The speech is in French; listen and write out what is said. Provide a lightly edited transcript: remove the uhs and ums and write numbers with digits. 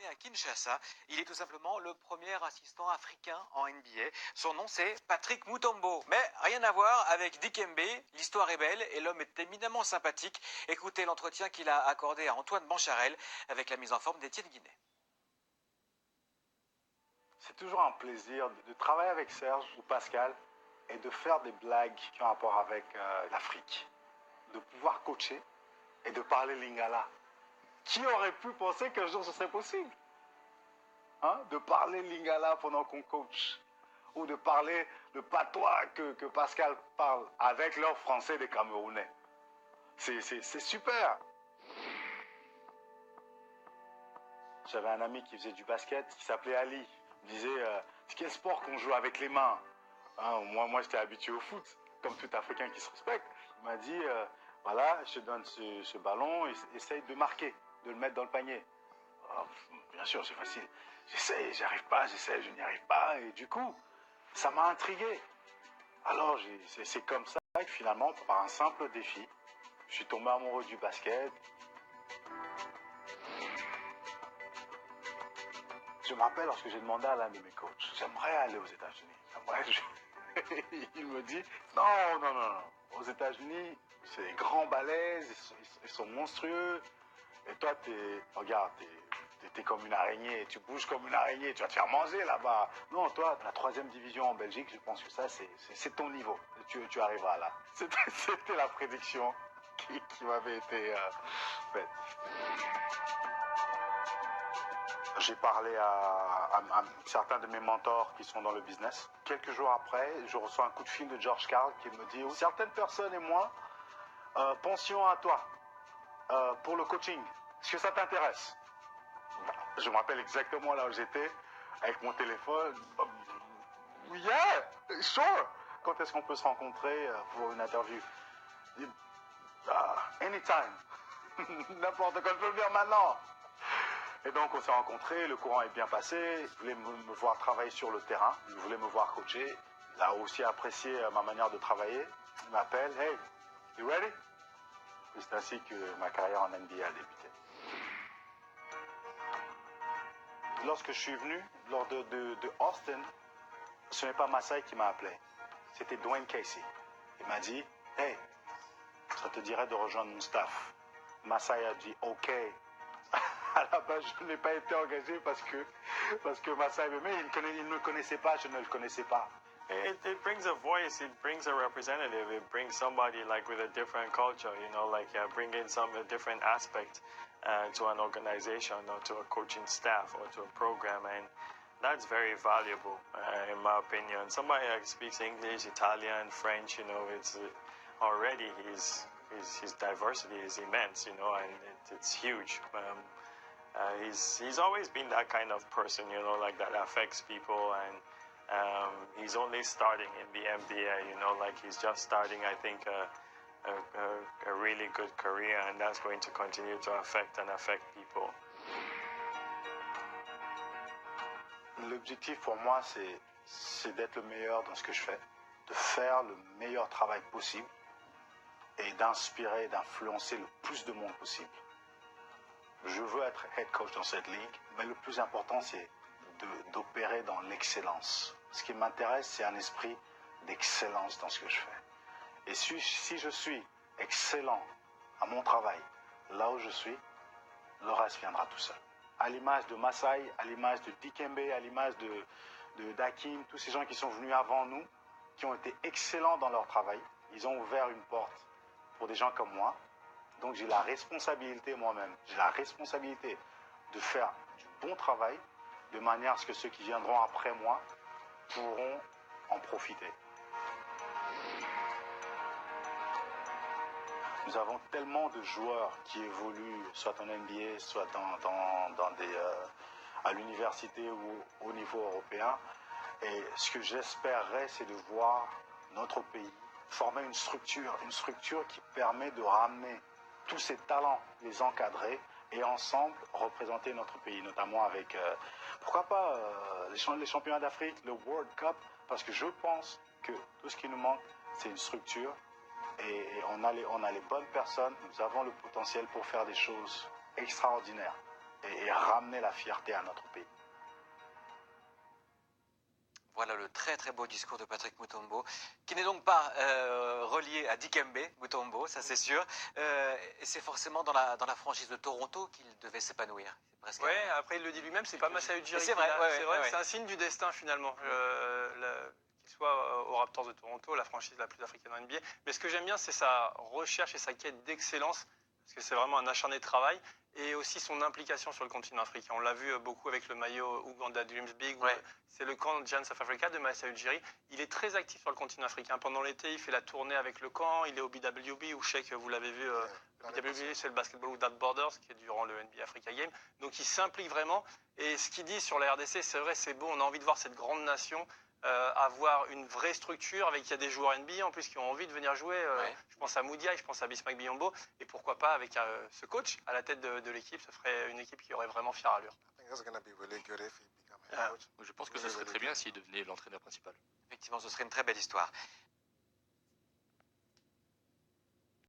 né à Kinshasa. Il est tout simplement le premier assistant africain en NBA. Son nom c'est Patrick Mutombo. Mais rien à voir avec Dikembe, l'histoire est belle et l'homme est éminemment sympathique. Écoutez l'entretien qu'il a accordé à Antoine Bancharel avec la mise en forme d'Étienne Guinet. C'est toujours un plaisir de travailler avec Serge ou Pascal et de faire des blagues qui ont rapport avec l'Afrique. De pouvoir coacher et de parler lingala. Qui aurait pu penser qu'un jour ce serait possible, hein? De parler lingala pendant qu'on coach. Ou de parler le patois que Pascal parle avec leur français des Camerounais. C'est super. J'avais un ami qui faisait du basket, qui s'appelait Ali. Il me disait, quel sport qu'on joue avec les mains, hein? Moi j'étais habitué au foot, comme tout Africain qui se respecte. Il m'a dit, voilà, je te donne ce ballon, essaye de marquer, de le mettre dans le panier. Alors, bien sûr, c'est facile. J'essaye, j'y arrive pas, j'essaye, je n'y arrive pas. Et du coup, ça m'a intrigué. Alors, c'est comme ça que finalement, par un simple défi, je suis tombé amoureux du basket. Je me rappelle lorsque j'ai demandé à l'un de mes coachs, j'aimerais aller aux États-Unis. Il me dit, non. Aux États-Unis, c'est des grands balèzes, ils sont monstrueux. Et toi, regarde, t'es comme une araignée, tu bouges comme une araignée, tu vas te faire manger là-bas. Non, toi, la 3e division en Belgique, je pense que ça, c'est ton niveau. Tu arriveras là. C'était la prédiction qui m'avait été faite. J'ai parlé à certains de mes mentors qui sont dans le business. Quelques jours après, je reçois un coup de fil de George Carl qui me dit « Certaines personnes et moi pensions à toi pour le coaching. Est-ce que ça t'intéresse ?» Je me rappelle exactement là où j'étais, avec mon téléphone. « Yeah, sure. Quand est-ce qu'on peut se rencontrer pour une interview ?»« Anytime. N'importe quand, je peux venir maintenant. » Et donc on s'est rencontrés, le courant est bien passé, il voulait me voir travailler sur le terrain, il voulait me voir coacher, il a aussi apprécié ma manière de travailler. Il m'appelle, hey, you ready? C'est ainsi que ma carrière en NBA a débuté. Lorsque je suis venu, lors de Austin, ce n'est pas Masai qui m'a appelé, c'était Dwayne Casey. Il m'a dit, hey, ça te dirait de rejoindre mon staff. Masai a dit, ok. À la base, je n'ai pas été engagé parce que Masai m'aimait, il ne me connaissait pas, je ne le connaissais pas. It brings a voice, it brings a representative, it brings somebody like with a different culture, you know, like bringing a different aspect to an organization or to a coaching staff or to a program, and that's very valuable in my opinion. Somebody that speaks English, Italian, French, you know, it's already his diversity is immense, you know, and it's huge. He's always been that kind of person, you know, like that affects people, and he's only starting in the NBA, you know, like he's just starting, I think, a really good career, and that's going to continue to affect people. L'objectif pour moi, c'est d'être le meilleur dans ce que je fais, de faire le meilleur travail possible et d'inspirer, d'influencer le plus de monde possible. Je veux être head coach dans cette ligue, mais le plus important, c'est d'opérer dans l'excellence. Ce qui m'intéresse, c'est un esprit d'excellence dans ce que je fais. Et si je suis excellent à mon travail, là où je suis, le reste viendra tout seul. À l'image de Masai, à l'image de Dikembe, à l'image d'Hakim, tous ces gens qui sont venus avant nous, qui ont été excellents dans leur travail, ils ont ouvert une porte pour des gens comme moi. Donc j'ai la responsabilité moi-même, j'ai la responsabilité de faire du bon travail, de manière à ce que ceux qui viendront après moi pourront en profiter. Nous avons tellement de joueurs qui évoluent, soit en NBA, soit à l'université ou au niveau européen. Et ce que j'espérerais, c'est de voir notre pays former une structure qui permet de ramener tous ces talents, les encadrer et ensemble représenter notre pays, notamment avec, pourquoi pas, les championnats d'Afrique, le World Cup, parce que je pense que tout ce qui nous manque, c'est une structure et on a les bonnes personnes, nous avons le potentiel pour faire des choses extraordinaires. et ramener la fierté à notre pays. Voilà le très très beau discours de Patrick Mutombo, qui n'est donc pas relié à Dikembe Mutombo, ça c'est sûr. Et c'est forcément dans la franchise de Toronto qu'il devait s'épanouir. Ouais, après il le dit lui-même, c'est pas Masai Ujiri. C'est vrai, C'est un signe du destin finalement. Qu'il soit aux Raptors de Toronto, la franchise la plus africaine en NBA. Mais ce que j'aime bien, c'est sa recherche et sa quête d'excellence, parce que c'est vraiment un acharné de travail, et aussi son implication sur le continent africain. On l'a vu beaucoup avec le maillot Uganda Dreams Big, Ouais. c'est le camp Giants of Africa de Masai Ujiri. Il est très actif sur le continent africain. Pendant l'été, il fait la tournée avec le camp, il est au BWB, où je sais que vous l'avez vu, le BWB, c'est le Basketball Without Borders, qui est durant le NBA Africa Game. Donc il s'implique vraiment. Et ce qu'il dit sur la RDC, c'est vrai, c'est beau, on a envie de voir cette grande nation avoir une vraie structure avec il y a des joueurs NBA en plus qui ont envie de venir jouer. Je pense à Moudia, je pense à Bismack Biyombo, et pourquoi pas avec ce coach à la tête de l'équipe, ce serait une équipe qui aurait vraiment fière allure. Je pense que ce serait très bien s'il devenait l'entraîneur principal. Effectivement, ce serait une très belle histoire.